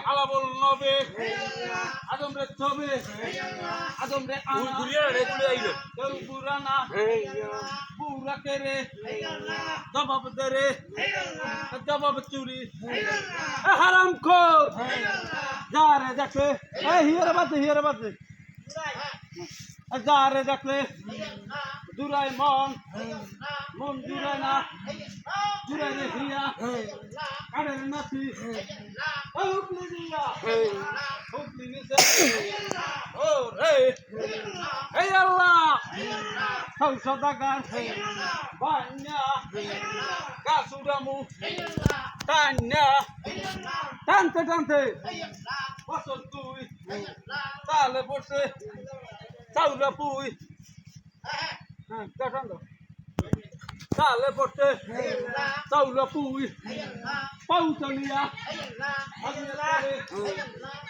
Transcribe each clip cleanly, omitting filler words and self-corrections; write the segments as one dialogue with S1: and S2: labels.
S1: আলাবল নবে আদম রে তবে আদম রে গুড়িয়া রে গুড়িয়া আইলো কেউ বুড়ানা বুড়া কে রে জবাব দে রে জবাব চুরি হারাম খোর যা রে দেখলে হিয়ারে বাদে যা রে দেখলে জুরাই মন জুরাই না জুরাই রে হিয়া কারে নাতি হুকলি দিয়া হুকলি নিছে ও রে হে আল্লাহ সৌদাগার বান্যা গাছুরামু টান্যা টানতে টানতে বছর তুই তালে পড়ছে চাউরা পুই হ্যাঁ টান তালে পড়ছে চাউরা পুই পাউচলিয়া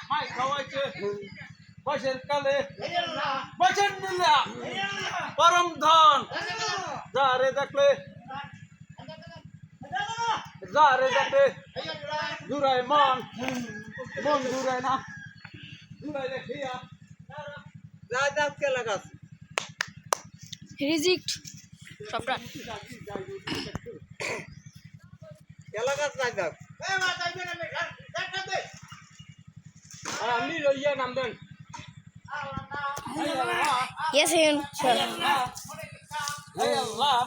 S1: মাই খাওয়াইছে বসের কালে বসের নিলা পরম ধন যারে দেখলে জুড়াই মন জুড়াই না জুড়াই দেখিয়া দাম কে লাগাস
S2: রিজেক্ট সবটা
S1: কে লাগাস দাম আমি লইয়া নাম দেন
S2: Yes, Ian. Sure.
S1: Hey Allah.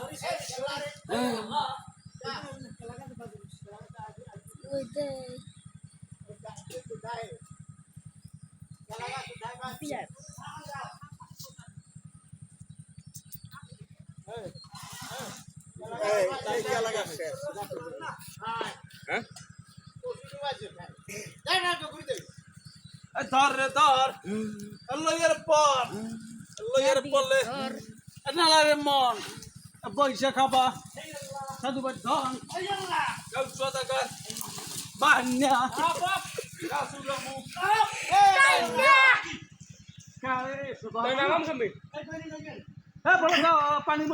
S1: ধর রে ধর লইয়ের পর লইয়ের পড়লে নালারে মন বৈশা খাবা সাধু ভাই ধন সদাগর বান্যা পানি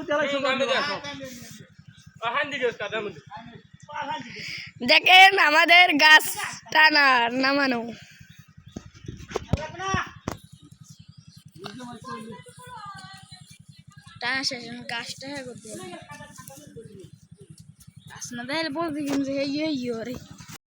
S2: দেখেন আমাদের গাছ টানা নামানো টানা শেষ গাছটা করতে গাছ না দেয় বলতে কিন্তু